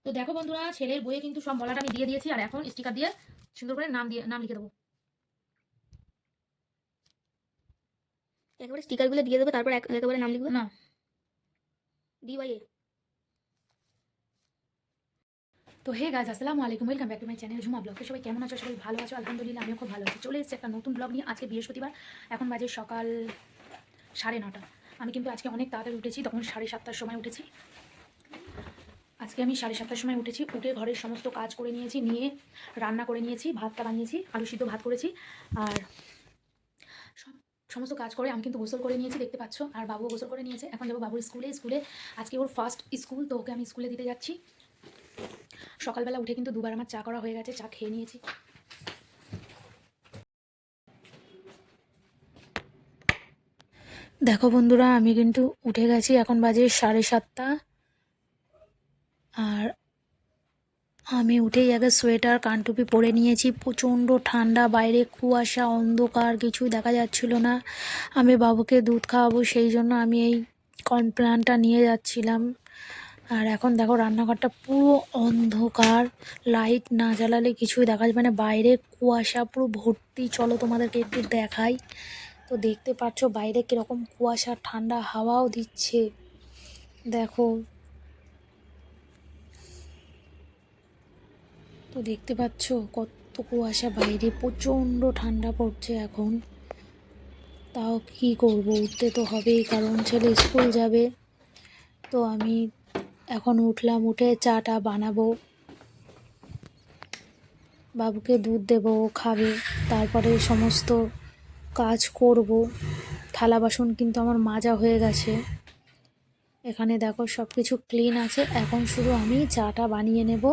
তো দেখো বন্ধুরা, ছেলের বইয়ে কিন্তু সব বলাটা আমি দিয়ে দিয়েছি, আর এখন স্টিকার দিয়ে সুন্দর করে নাম লিখে দেবো। একেবারে স্টিকারগুলো দিয়ে দেবে, তারপর একেবারে নাম লিখবে। না, DYA। তো হে গাইজ, আসসালামু আলাইকুম, welcome back to my channel Jhuma blog. তো সবাই কেমন আছো? সবাই ভালো আছো? আলহামদুলিল্লাহ, আমিও খুব ভালো আছি। চলে এসেছি একটা নতুন ব্লগ নিয়ে। আজকে বৃহস্পতিবার, এখন বাজে সকাল 9:30। আমি কিন্তু আজকে অনেক তাড়াতাড়ি উঠেছি, তখন 7:30টার সময় উঠেছি। আজকে আমি 7:30টার সময় উঠেছি, উঠে ঘরের সমস্ত কাজ করে নিয়েছি, নিয়ে রান্না করে নিয়েছি, ভাতটা বানিয়েছি, আলু সিদ্ধ ভাত করেছি। আর সমস্ত কাজ করে আমি কিন্তু গোসল করে নিয়েছি, দেখতে পাচ্ছ। আর বাবুও গোসল করে নিয়েছে। এখন যাবো বাবুর স্কুলে। আজকে ওর ফার্স্ট স্কুল, তো ওকে আমি স্কুলে দিতে যাচ্ছি। সকালবেলা উঠে কিন্তু দুবার আমার চা করা হয়ে গেছে, চা খেয়ে নিয়েছি। দেখো বন্ধুরা, আমি কিন্তু উঠে গেছি, এখন বাজে 7:30। আর আমি উঠেই আগে সোয়েটার কানটুপি পরে নিয়েছি। প্রচণ্ড ঠান্ডা, বাইরে কুয়াশা, অন্ধকার, কিছুই দেখা যাচ্ছিল না। আমি বাবুকে দুধ খাওয়াবো, সেই জন্য আমি এই কমপ্ল্যানটা নিয়ে যাচ্ছিলাম। আর এখন দেখো রান্নাঘরটা পুরো অন্ধকার, লাইট না জ্বালালে কিছুই দেখা যাবে না। বাইরে কুয়াশা পুরো ভর্তি। চলো তোমাদেরকে একটু দেখাই। তো দেখতে পাচ্ছ বাইরে কীরকম কুয়াশা, ঠান্ডা হাওয়াও দিচ্ছে। দেখো, তো দেখতে পাচ্ছ কত কুয়াশা, বাইরে প্রচণ্ড ঠান্ডা পড়ছে এখন। তাও কি করব, উঠতে তো হবেই, কারণ ছেলে স্কুল যাবে। তো আমি এখন উঠলাম, উঠে চাটা বানাবো, বাবুকে দুধ দেবো, ও খাবে। তারপরে সমস্ত কাজ করব। থালা বাসন কিন্তু আমার মাজা হয়ে গেছে। এখানে দেখো সব কিছু ক্লিন আছে, এখন শুধু আমি চাটা বানিয়ে নেব।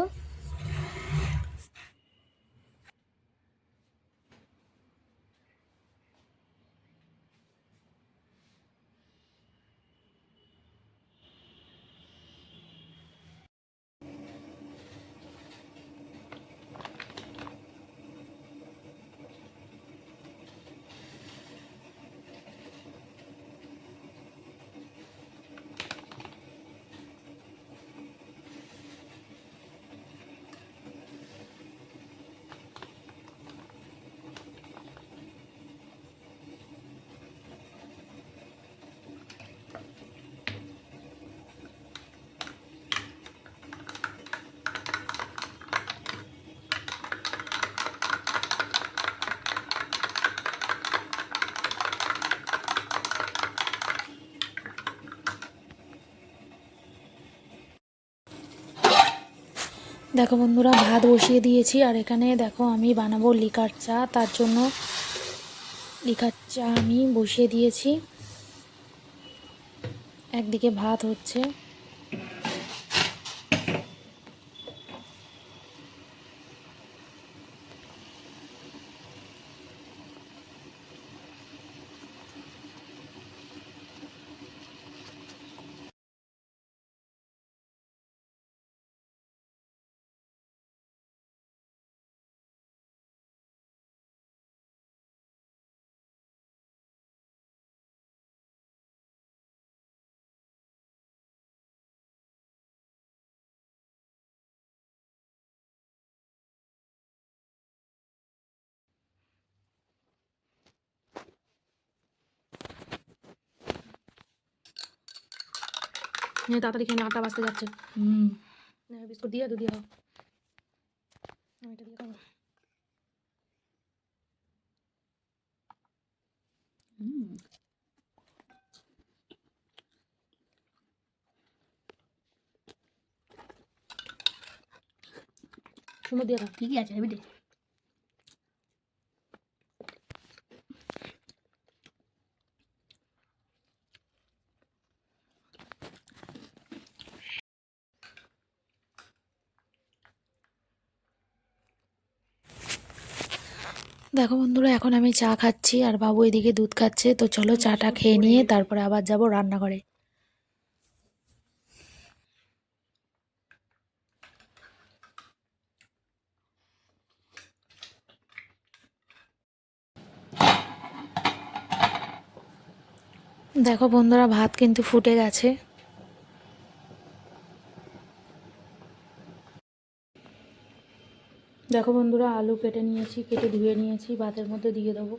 দেখো বন্ধুরা, ভাত বসিয়ে দিয়েছি, আর এখানে দেখো আমি বানাবো লিকার চা। তার জন্য লিকার চা আমি বসিয়ে দিয়েছি। একদিকে ভাত হচ্ছে। হ্যাঁ, তাড়াতাড়ি খেয়ে 8টা বাজতে যাচ্ছে। বিস্কুট দিয়ে দুধ দিয়ে এটা দিয়ে খাবো। সুন্দর দিয়ে খা, ঠিকই আছে এবিটে। দেখো বন্ধুরা, এখন আমি চা খাচ্ছি, আর বাবু এদিকে দুধ খাচ্ছে। তো চলো চাটা খেয়ে নিয়ে তারপরে আবার যাব রান্নাঘরে। দেখো বন্ধুরা, ভাত কিন্তু ফুটে গেছে। দেখো বন্ধুরা, আলু কেটে নিয়েছি, কেটে ধুয়ে নিয়েছি, ভাতের মধ্যে দিয়ে দেবো।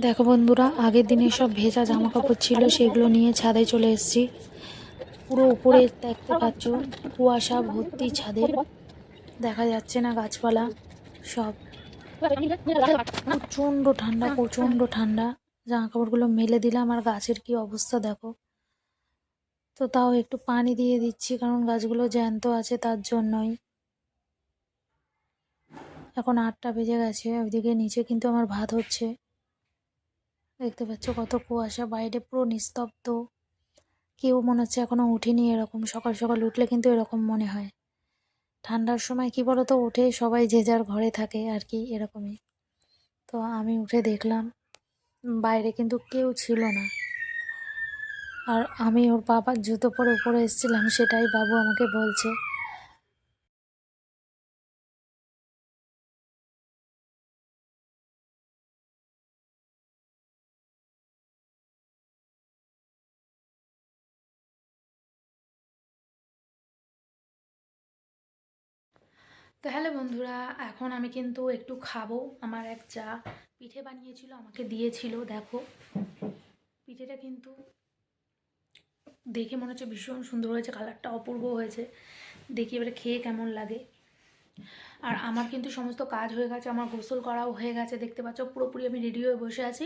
দেখো বন্ধুরা, আগের দিনে সব ভেজা জামা কাপড় ছিল, সেগুলো নিয়ে ছাদে চলে এসেছি। পুরো উপরে দেখতে পাচ্ছ কুয়াশা ভর্তি ছাদে, দেখা যাচ্ছে না গাছপালা সব। প্রচণ্ড ঠান্ডা, প্রচণ্ড ঠান্ডা। জামা কাপড়গুলো মেলে দিলাম, আর গাছের কি অবস্থা দেখো। তো তাও একটু পানি দিয়ে দিচ্ছি, কারণ গাছগুলো জ্যান্ত আছে, তার জন্যই। এখন 8টা বেজে গেছে, ওইদিকে নিচে কিন্তু আমার ভাত হচ্ছে। দেখতে পাচ্ছ কত কুয়াশা, বাইরে পুরো নিস্তব্ধ। কেউ মনে হচ্ছে এখনো উঠেনি, এরকম সকাল সকাল উঠলে কিন্তু এরকম মনে হয়। ঠান্ডার সময় কি বলতো, উঠে সবাই যে যার ঘরে থাকে আর কি, এরকমই। তো আমি উঠে দেখলাম বাইরে কিন্তু কেউ ছিল না। আর আমি ওর বাবার জুতো পরে উপরে এসেছিলাম, সেটাই বাবু আমাকে বলছে। তো হ্যালো বন্ধুরা, এখন আমি কিন্তু একটু খাবো। আমার এক চা পিঠে বানিয়েছিল, আমাকে দিয়েছিল। দেখো পিঠেটা কিন্তু দেখে মনে হচ্ছে ভীষণ সুন্দর হয়েছে, কালারটা অপূর্ব হয়েছে। দেখি এবারে খেয়ে কেমন লাগে। আর আমার কিন্তু সমস্ত কাজ হয়ে গেছে, আমার গোসল করাও হয়ে গেছে। দেখতে পাচ্ছ পুরোপুরি আমি রেডি হয়ে বসে আছি।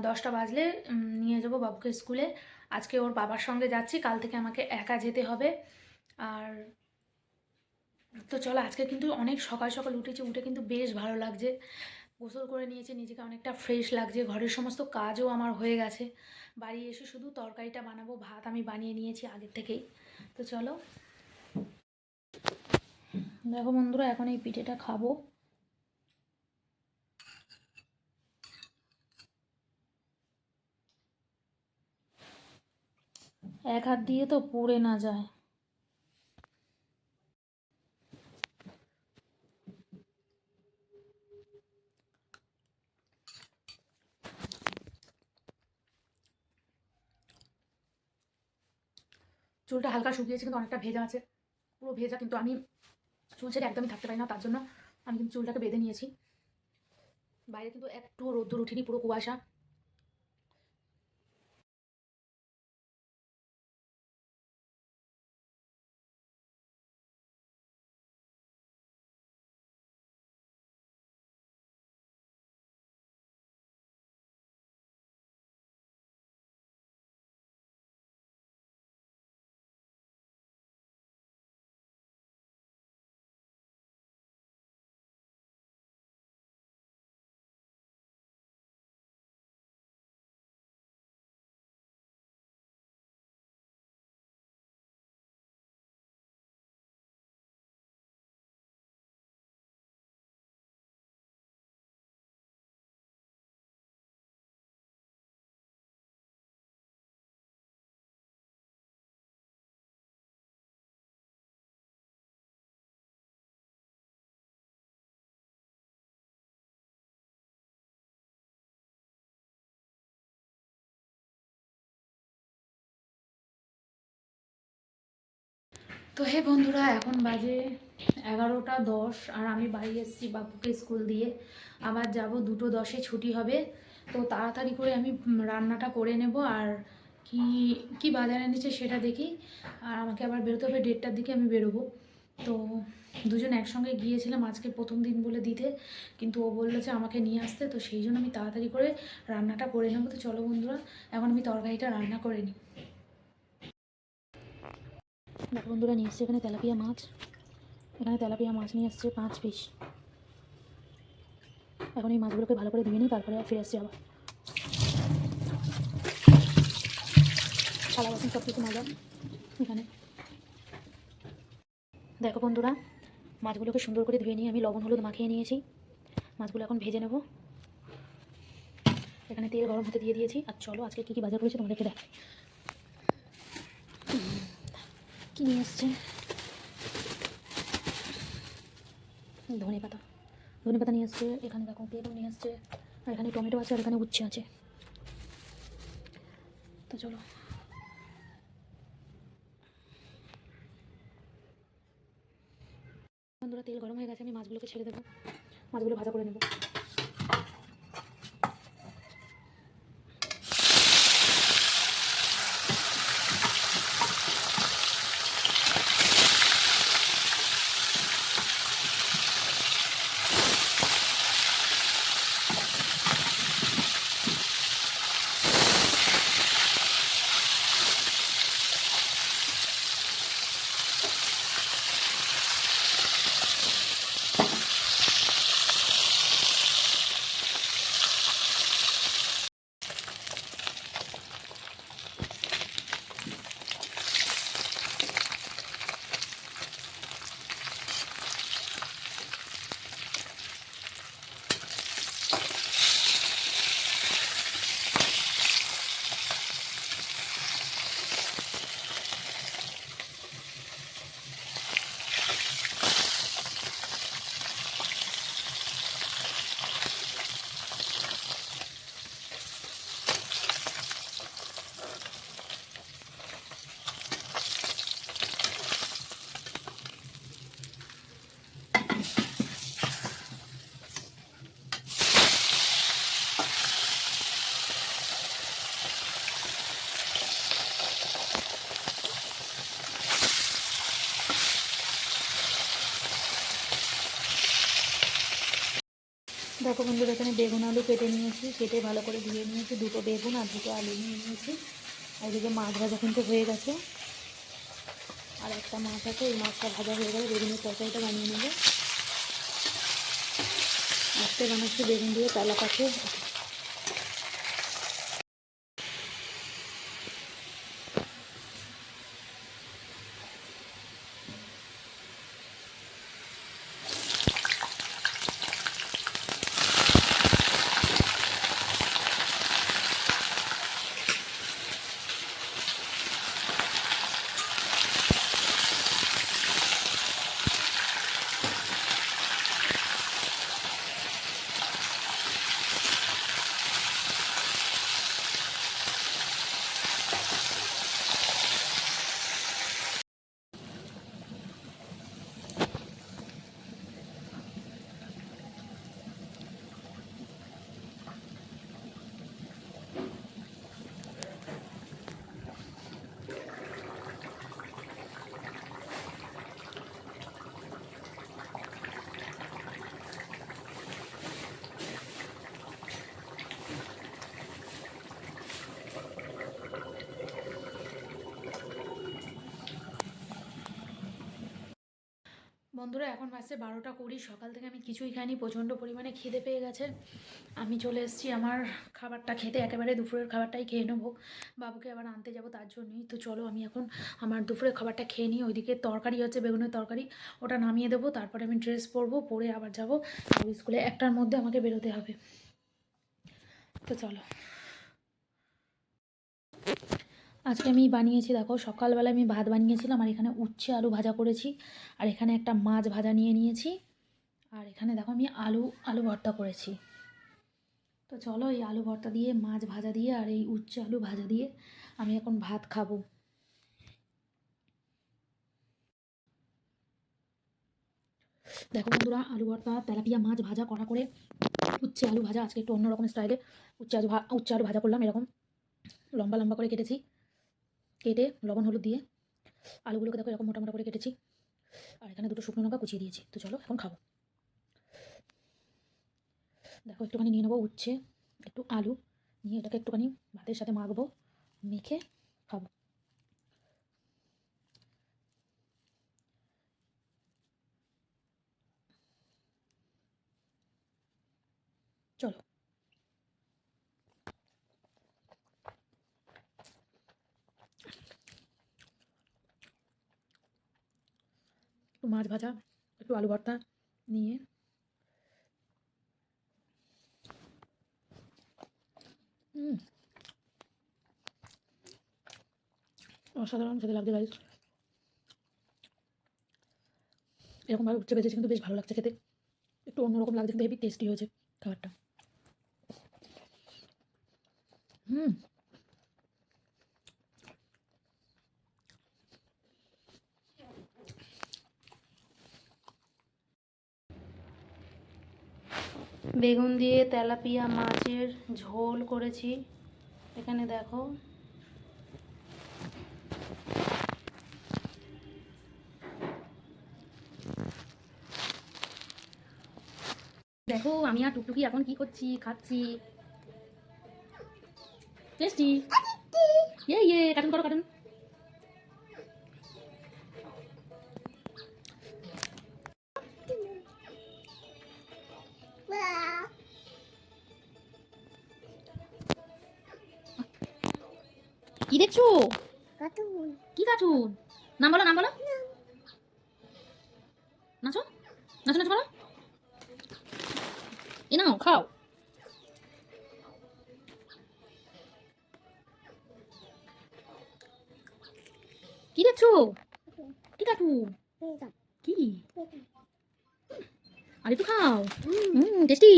10টা বাজলে নিয়ে যাব বাবুকে স্কুলে। আজকে ওর বাবার সঙ্গে যাচ্ছি, কাল থেকে আমাকে একা যেতে হবে। আর তো চলো, আজকে কিন্তু অনেক সকাল সকাল উঠেছি, উঠে কিন্তু বেশ ভালো লাগছে। গোসল করে নিয়েছি, নিজেকে অনেকটা ফ্রেশ লাগছে। ঘরের সমস্ত কাজও আমার হয়ে গেছে। বাড়ি এসে শুধু তরকারিটা বানাবো, ভাত আমি বানিয়ে নিয়েছি আগের থেকেই। তো চলো দেখো বন্ধুরা, এখন এই পিঠেটা খাবো। এক হাত দিয়ে তো পুড়ে না যায়। চুলটা হালকা শুকিয়েছে, কিন্তু অনেকটা ভেজা আছে, পুরো ভেজা। কিন্তু আমি চুল ছেড়ে একদমই থাকতে পারি না, তার জন্য আমি কিন্তু চুলটাকে বেঁধে নিয়েছি। বাইরে কিন্তু একটু রোদ্দুর উঠিনি, পুরো কুয়াশা। তো হে বন্ধুরা, এখন বাজে 11টা 10, আর আমি বাড়ি এসেছি বাবুকে স্কুল দিয়ে। আবার যাব 2টো 10-এ ছুটি হবে। তো তাড়াতাড়ি করে আমি রান্নাটা করে নেব। আর কি কি বাজার এনেছে সেটা দেখি। আর আমাকে আবার বেরোতে হবে, 1:30টার দিকে আমি বেরোবো। তো দুজন একসঙ্গে গিয়েছিলাম আজকে প্রথম দিন বলে দিতে, কিন্তু ও বললো যে আমাকে নিয়ে আসতে। তো সেই জন্য আমি তাড়াতাড়ি করে রান্নাটা করে নেবো। তো চলো বন্ধুরা, এখন আমি তরকারিটা রান্না করে নিই। দেখো বন্ধুরা, নিয়ে এসছে এখানে তেলাপিয়া মাছ। এখানে তেলাপিয়া মাছ নিয়ে এসছে 5 পিস। এখন এই মাছগুলোকে ভালো করে ধুয়ে নিই, তারপরে ফিরে আসছি আবার। থালা বাসন সব কিছু মাজা এখানে। দেখো বন্ধুরা, মাছগুলোকে সুন্দর করে ধুয়ে নিয়ে আমি লবণ হলুদ মাখিয়ে নিয়েছি। মাছগুলো এখন ভেজে নেব। এখানে তেল গরম হতে দিয়ে দিয়েছি। আর চলো আজকে কী কী বাজার করেছি তোমাদেরকে দেখ। কী নিয়ে এসছে, ধনে পাতা নিয়ে এসছে। এখানে দেখো বেগুন নিয়ে এসছে, আর এখানে টমেটো আছে, আর এখানে উচ্ছে আছে। তো চলো, বন্ধুরা তেল গরম হয়ে গেছে, আমি মাছগুলোকে ছেড়ে দেবো, মাছগুলো ভাজা করে নেব। দেখো বন্ধুরা, এখানে বেগুন আলু কেটে নিয়েছি, কেটে ভালো করে ধুয়ে নিয়েছি। দুটো বেগুন আর দুটো আলু নিয়ে নিয়েছি। আর এদিকে মাছ ভাজা কিন্তু হয়ে গেছে, আর একটা মাছ আছে, এই মাছটা ভাজা হয়ে গেলে বেগুনের তরকারিটা বানিয়ে নেবো। আজকে বানাচ্ছি বেগুন দিয়ে তেলা কাছে। বন্ধুরা এখন বাজছে 12টা 20। সকাল থেকে আমি কিছুই খাইনি, প্রচণ্ড পরিমাণে খিদে পেয়ে গেছে। আমি চলে এসেছি আমার খাবারটা খেতে, একেবারে দুপুরের খাবারটাই খেয়ে নেবো। বাবুকে আবার আনতে যাব তার জন্যই। তো চলো আমি এখন আমার দুপুরের খাবারটা খেয়ে নিই। ওইদিকে তরকারি হচ্ছে, বেগুনের তরকারি, ওটা নামিয়ে দেবো। তারপরে আমি ড্রেস পরবো, পরে আবার যাবো স্কুলে। 1টার মধ্যে আমাকে বেরোতে হবে। তো চলো, আজকে আমি বানিয়েছি, দেখো সকালবেলা আমি ভাত বানিয়েছিলাম, আর এখানে উচ্ছে আলু ভাজা করেছি, আর এখানে একটা মাছ ভাজা নিয়ে নিয়েছি, আর এখানে দেখো আমি আলু ভর্তা করেছি। তো চলো এই আলু ভর্তা দিয়ে, মাছ ভাজা দিয়ে, আর এই উচ্ছে আলু ভাজা দিয়ে আমি এখন ভাত খাবো। দেখো বন্ধুরা, আলু ভর্তা, তেলাপিয়া মাছ ভাজা করা করে উচ্ছে আলু ভাজা, আজকে একটু অন্যরকম স্টাইলে উচ্ছে আলু ভাজা করলাম। এরকম লম্বা লম্বা করে কেটেছি, কেটে লবণ হলুদ দিয়ে আলুগুলোকে দেখো এরকম মোটা মোটা করে কেটেছি, আর এখানে দুটো শুকনো লঙ্কা কুচিয়ে দিয়েছি। তো চলো এখন খাবো। দেখো একটুখানি নিয়ে নেবো উচ্ছে, একটু আলু নিয়ে এটাকে একটুখানি ভাতের সাথে মাখবো, মেখে খাবো। চলো, মাছ ভাজা, একটু আলু ভর্তা নিয়ে অসাধারণ খেতে লাগছে গাইস। এরকমভাবে উচ্ছে ভেজেছে কিন্তু বেশ ভালো লাগছে খেতে, একটু অন্যরকম লাগছে কিন্তু হেভি টেস্টি হয়েছে খাবারটা। হুম বেগুন দিয়ে তেলাপিয়া মাছের ঝোল করেছি। এখানে দেখো, দেখো আমি আর টুকটুকি এখন কি করছি, খাচ্ছি। টেস্টি। ইয়ে কাটুন করো কাটুন। কি দেখছো? কি কার্টুন? নাম বলো, নাম বলো। নাচো নাচো নাচো বলো। এ নাও খাও। কি দেখছো? কি কার্টুন? কি? আর একটু খাও। টেস্টি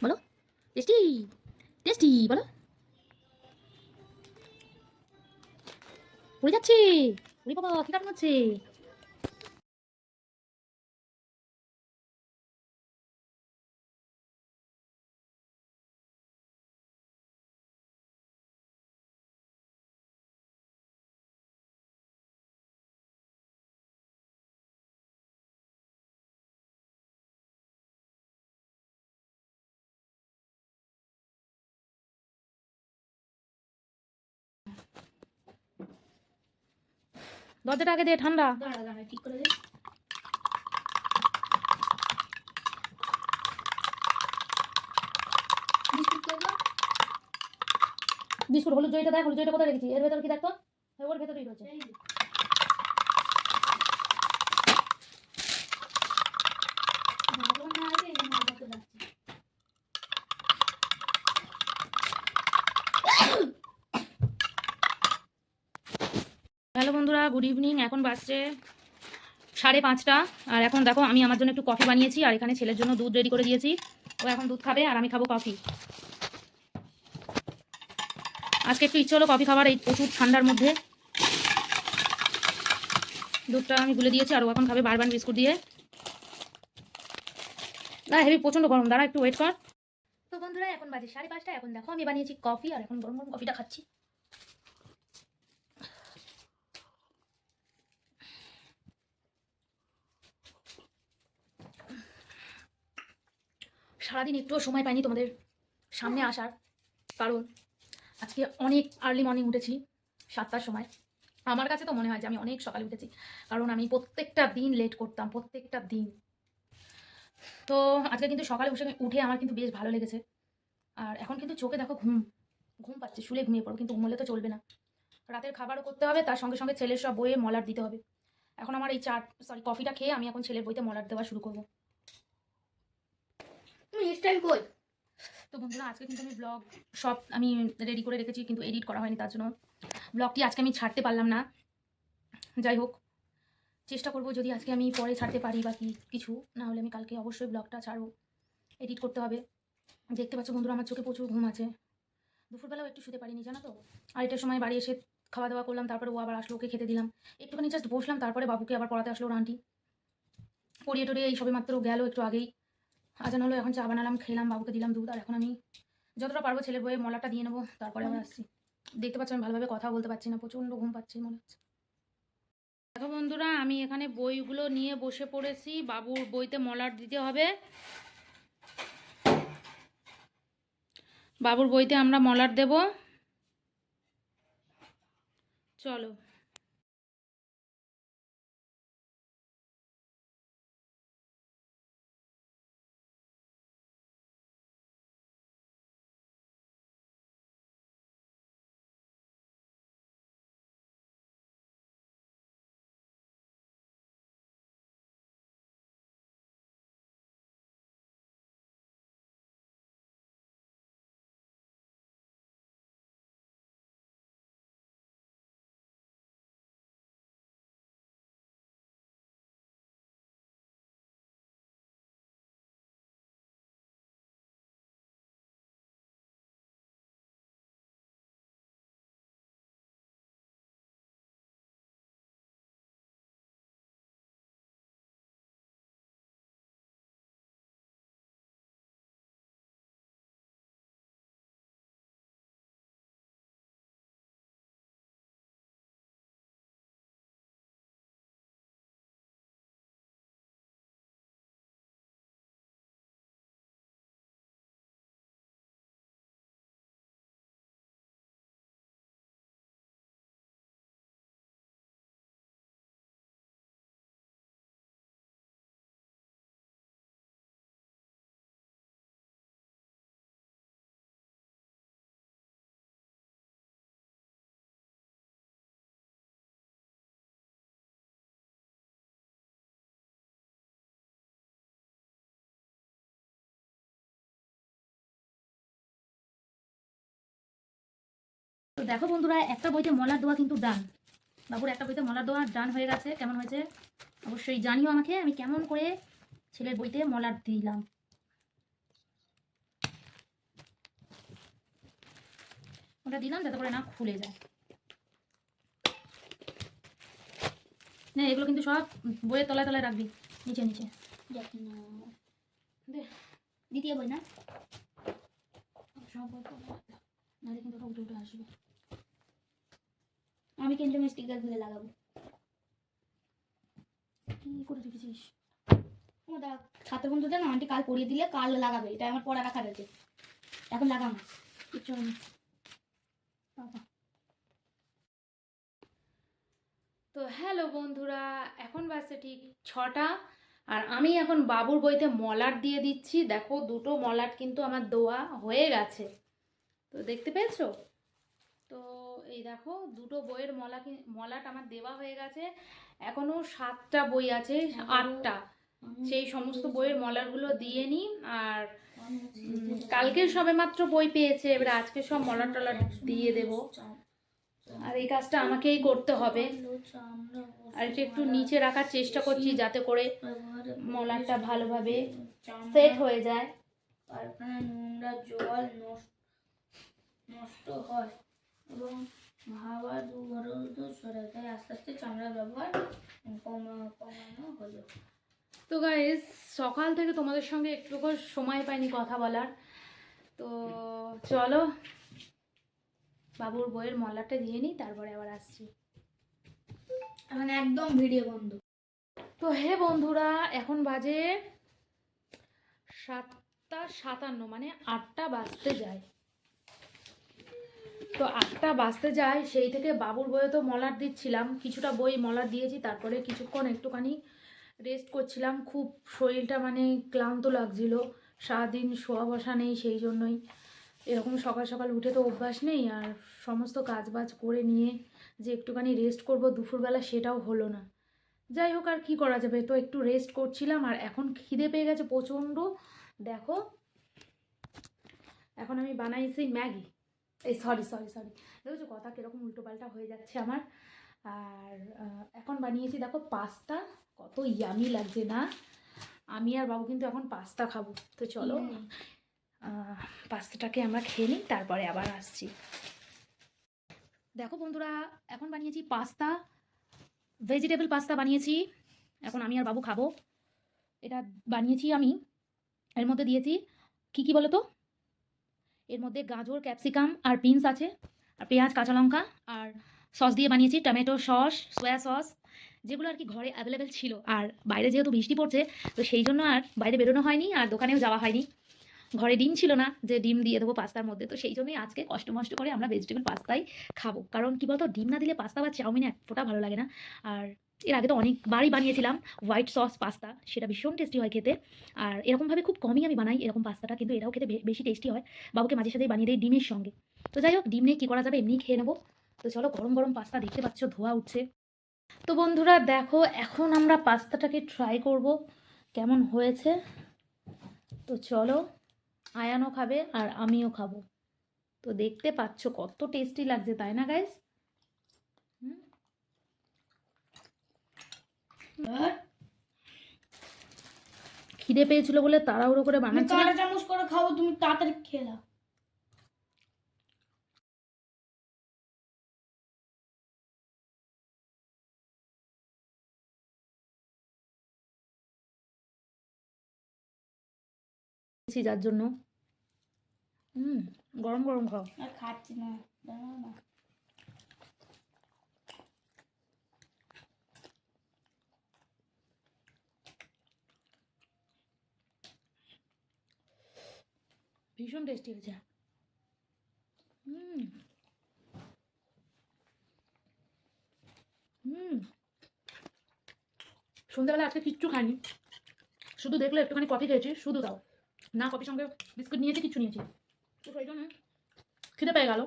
বলো, টেস্টি টেস্টি বলো। পড়ে যাচ্ছে। ওরে বাবা, কি কার্টুন হচ্ছে? দরজাটা আগে দে, ঠান্ডা। ঠিক করে দে। বিস্কুট হলুদ জয়টা দেখ, হলুদ জয়টা কোথায় রেখেছি? এর ভেতর কি দেখতো? ওর ভেতরেই রয়েছে। হ্যালো বন্ধুরা, গুড ইভিনিং। এখন বাজছে 5:30। আর এখন দেখো আমি আমার জন্য একটু কফি বানিয়েছি, আর এখানে ছেলের জন্য দুধ রেডি করে দিয়েছি। ও এখন দুধ খাবে আর আমি খাবো কফি। আজকে একটু ইচ্ছে হলো কফি খাবার, এই প্রচুর ঠান্ডার মধ্যে। দুধটা আমি গুলে দিয়েছি আর ও এখন খাবে বারবার বিস্কুট দিয়ে। না হেভি প্রচণ্ড গরম, দাঁড়া একটু ওয়েট কর। তো বন্ধুরা এখন বাজে 5:30। এখন দেখো আমি বানিয়েছি কফি আর এখন গরম গরম কফিটা খাচ্ছি। সারাদিন একটুও সময় পাইনি তোমাদের সামনে আসার, কারণ আজকে অনেক আর্লি মর্নিং উঠেছি 7টার সময়। আমার কাছে তো মনে হয় যে আমি অনেক সকালে উঠেছি, কারণ আমি প্রত্যেকটা দিন লেট করতাম, প্রত্যেকটা দিন। তো আজকে কিন্তু সকালে উঠে আমার কিন্তু বেশ ভালো লেগেছে। আর এখন কিন্তু চোখে দেখো ঘুম ঘুম পাচ্ছে, শুলে ঘুমিয়ে পড়ো, কিন্তু ঘুমোলে তো চলবে না। রাতের খাবারও করতে হবে, তার সঙ্গে সঙ্গে ছেলের সব বইয়ে মলার দিতে হবে। এখন আমার এই কফিটা খেয়ে আমি এখন ছেলের বইতে মলার দেওয়া শুরু করবো। তুমি স্টাইল কই? তো বন্ধুরা আজকে কিন্তু আমি ব্লগ সব আমি রেডি করে রেখেছি, কিন্তু এডিট করা হয়নি, তার জন্য ব্লগটি আজকে আমি ছাড়তে পারলাম না। যাই হোক, চেষ্টা করব যদি আজকে আমি পরে ছাড়তে পারি বা কিছু, না হলে আমি কালকে অবশ্যই ব্লগটা ছাড়বো। এডিট করতে হবে। দেখতে পাচ্ছ বন্ধুরা আমার চোখে প্রচুর ঘুম আছে। দুপুরবেলাও একটু শুতে পারিনি জানো তো। আর এটার সময় বাড়ি এসে খাওয়া দাওয়া করলাম, তারপরে ও আবার আসলো, ওকে খেতে দিলাম, একটুখানি জাস্ট বসলাম, তারপরে বাবুকে আবার পড়াতে আসলো ওর আন্টি। পড়িয়ে টড়িয়ে এই সবে মাত্র গেল একটু আগেই। আজান হলো, এখন চা বানালাম, খেলাম, বাবুকে দিলাম দুধ। আর এখন আমি যতটা পারবো ছেলের বইয়ে মলাটা দিয়ে নেবো, তারপরে আবার আসছি। দেখতে পাচ্ছ আমি ভালোভাবে কথা বলতে পারছি না, প্রচণ্ড ঘুম পাচ্ছি মনে হচ্ছে। দেখো বন্ধুরা আমি এখানে বইগুলো নিয়ে বসে পড়েছি, বাবুর বইতে মলাট দিতে হবে। বাবুর বইতে আমরা মলাট দেব, চলো। দেখো বন্ধুরা, একটা বইতে মলার দেওয়া কিন্তু ডান। বাবুর একটা বইতে মলার দেওয়া ডান হয়ে গেছে। কেমন হয়েছে অবশ্যই জানিও আমাকে, আমি কেমন করে ছেলের বইতে মলার দিলাম। ওটা দিলাম যাতে করে না খুলে যায়। না, এগুলো কিন্তু সব বইয়ের তলায় তলায় রাখবি, নিচে নিচে। দ্বিতীয় বই না, সব বই নাহলে কিন্তু ওটা উঠে উঠে আসবে। আমি কিন্তু স্টিকারগুলো লাগাবো। কি করে রেখেছিস? ওটা ছাত্র বন্ধুদের না, আন্টি কাল পরিয়ে দিলে কাল লাগাবে, এটা আমার পড়া রাখা রয়েছে, এখন লাগাম না। কিচ্ছু হয়নি বাবা। তো হ্যালো বন্ধুরা, এখন বাজছে ঠিক 6টা, আর আমি এখন বাবুর বইতে মলাট দিয়ে দিচ্ছি। দেখো, দুটো মলাট কিন্তু আমার দেওয়া হয়ে গেছে, তো দেখতে পেয়েছো? তো এই দেখো, দুটো বইয়ের মলাট আমার দেওয়া হয়ে গেছে। এখনো 7টা বই আছে, 8টা। সেই সমস্ত বইয়ের মলাটগুলো দিয়ে নিই। আর কালকে সবে মাত্র বই পেয়েছে, এবারে আজকে সব মলাট টলাট দিয়ে দেবো। আর এই কাজটা আমাকেই করতে হবে। আর এটা একটু নিচে রাখার চেষ্টা করছি যাতে করে মলাটটা ভালোভাবে সেট হয়ে যায়। কারখানায় নোংরা জল নষ্ট হয় এবং হাওয়া দুর্গন্ধ ছড়ায়, তাই আস্তে আস্তে চামড়ার ব্যবহার কমানো হলো। তো গাইস, সকাল থেকে তোমাদের সঙ্গে একটুকু সময় পাইনি কথা বলার। তো চলো বাবুর বইয়ের মলাটটা দিয়ে নিই, তারপরে আবার আসছি। এখন একদম ভিডিও বন্ধ। তো হে বন্ধুরা, এখন বাজে 7:57, মানে 8টা বাজতে যায়। তো 8টা বাজতে যায়, সেই থেকে বাবুর বইয়ে তো মলাট দিচ্ছিলাম, কিছুটা বই মলাট দিয়েছি, তারপরে কিছুক্ষণ একটুখানি রেস্ট করছিলাম। খুব শরীরটা মানে ক্লান্ত লাগছিল, সারাদিন শোয়া বসা নেই, সেই জন্যই এরকম সকাল সকাল উঠে তো অভ্যাস নেই। আর সমস্ত কাজবাজ করে নিয়ে যে একটুখানি রেস্ট করব দুপুরবেলা, সেটাও হলো না। যাই হোক, আর কি করা যাবে, তো একটু রেস্ট করছিলাম। আর এখন খিদে পেয়ে গেছে প্রচণ্ড। দেখো, এখন আমি বানাইছি ম্যাগি। এই সরি দেখেছো, কথা কীরকম উল্টোপাল্টা হয়ে যাচ্ছে আমার। আর এখন বানিয়েছি দেখো পাস্তা, কত ইয়ামি লাগছে না? আমি আর বাবু কিন্তু এখন পাস্তা খাবো। তো চলো পাস্তাটাকে আমরা খেয়ে নিই, তারপরে আবার আসছি। দেখো বন্ধুরা, এখন বানিয়েছি পাস্তা, ভেজিটেবল পাস্তা বানিয়েছি। এখন আমি আর বাবু খাবো। এটা বানিয়েছি আমি, এর মধ্যে দিয়েছি কি বলো তো, এর মধ্যে গাজর, ক্যাপসিকাম আর বিনস আছে, আর পেঁয়াজ, কাঁচা লঙ্কা, আর সস দিয়ে বানিয়েছি, টমেটো সস, সয়া সস, যেগুলো আর কি ঘরে অ্যাভেলেবেল ছিল। আর বাইরে যেহেতু বৃষ্টি পড়ছে, তো সেই জন্য আর বাইরে বেরোনো হয়নি, আর দোকানেও যাওয়া হয়নি। ঘরে ডিম ছিল না যে ডিম দিয়ে দেবো পাস্তার মধ্যে, তো সেই জন্যই আজকে কষ্ট মষ্ট করে আমরা ভেজিটেবল পাস্তাই খাবো। কারণ কি বলতো, ডিম না দিলে পাস্তা বা চাউমিন এক ফোঁটা ভালো লাগে না। আর এর আগে তো অনেকবারই বানিয়েছিলাম হোয়াইট সস পাস্তা, সেটা ভীষণ টেস্টি হয় খেতে। আর এরকমভাবে খুব কমই আমি বানাই এরকম পাস্তাটা, কিন্তু এটাও খেতে বেশি টেস্টি হয়। বাবুকে মাঝে সাঝেই বানিয়ে দিই ডিমের সঙ্গে। তো যাই হোক, ডিম নিয়ে কী করা যাবে, এমনি খেয়ে নেবো। তো চলো, গরম গরম পাস্তা দেখতে পাচ্ছ ধোয়া উঠছে। তো বন্ধুরা দেখো, এখন আমরা পাস্তাটাকে ট্রাই করব কেমন হয়েছে। তো চলো, আয়ানও খাবে আর আমিও খাবো। তো দেখতে পাচ্ছ কত টেস্টি লাগছে, তাই না গাইস? খিদে পেয়েছিল বলে তাড়াহুড়ো করে বানাচ্ছি। কাঁটা চামচ করে খাবো, তুমি তাড়াতাড়ি খেয়ে নাও। যার জন্য গরম গরম খাও। আর খাচ্ছি না, দাঁড়াও না। ভীষণ টেস্টি হয়েছে। সন্ধ্যাবেলা আজকে কিচ্ছু খাইনি, শুধু দেখলে একটুখানি কফি খেয়েছি, শুধু তাও না, কফির সঙ্গে বিস্কুট নিয়েছি, কিচ্ছু নিয়েছি। তো সেই জন্য খিদে পেয়ে গেল।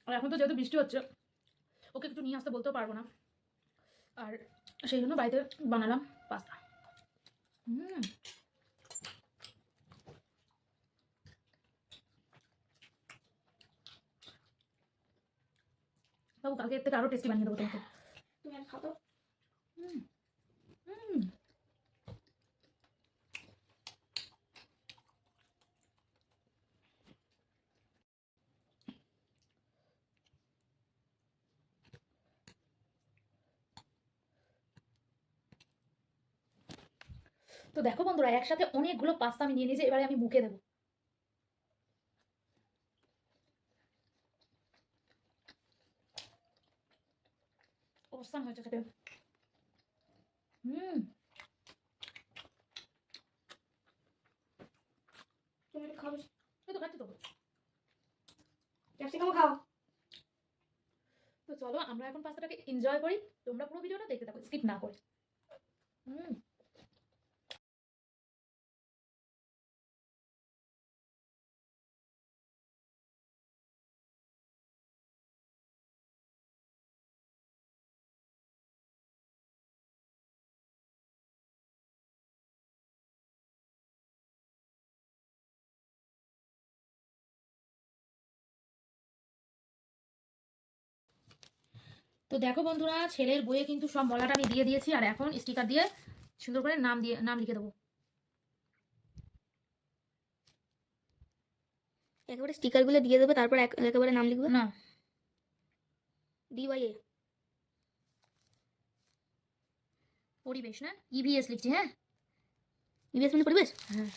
আর এখন তো যেহেতু বৃষ্টি হচ্ছে, ওকে কিছু নিয়ে আসতে বলতেও পারবো না, আর সেই জন্য বাড়িতে বানালাম পাস্তা। কালকে এর থেকে আরো টেস্টি বানিয়ে দেবো তোমাকে। তুমি আর খাও তো। হুম হুম। তো দেখো বন্ধুরা, একসাথে অনেকগুলো পাস্তা আমি নিয়ে নিয়েছি, এবারে আমি মুখে দেবো। অবস্থান হয়েছে খেতে। হুম। তুমি একটু খাও। এই তো খাচ্ছি তো। ক্যাপসিকাম খাও। তো চলো আমরা এখন পাস্তাটাকে এনজয় করি, তোমরা পুরো ভিডিওটা দেখতে থাকো স্কিপ না করে। হুম। তো দেখো বন্ধুরা, ছেলের বইয়ে কিন্তু সব মলাটা আমি দিয়ে দিয়েছি, আর এখন স্টিকার দিয়ে সুন্দর করে নাম লিখে দেবো। একেবারে স্টিকারগুলো দিয়ে দেবে, তারপর একেবারে নাম লিখবে। না, DYA। পরিবেশ না, ইভিএস লিখছি। হ্যাঁ, EVS মানে পরিবেশ। হ্যাঁ।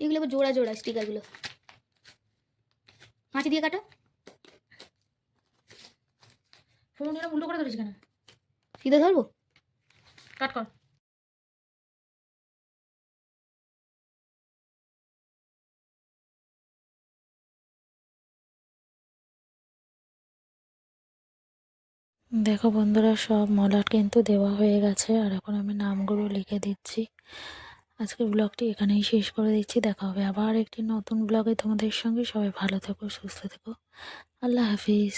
এগুলো আবার জোড়া জোড়া স্টিকারগুলো। কাঁচি দিয়ে কাটো। ফোন এরকম উল্টো করে ধরেছি কেন? সিধা ধরবো। কাট কর। দেখো বন্ধুরা, সব মলাট কিন্তু দেওয়া হয়ে গেছে, আর এখন আমি নামগুলো লিখে দিচ্ছি। আজকের ব্লগটি এখানেই শেষ করে দিচ্ছি। দেখা হবে আবার একটি নতুন ব্লগে তোমাদের সঙ্গে। সবাই ভালো থেকো, সুস্থ থেকো। আল্লাহ হাফিজ।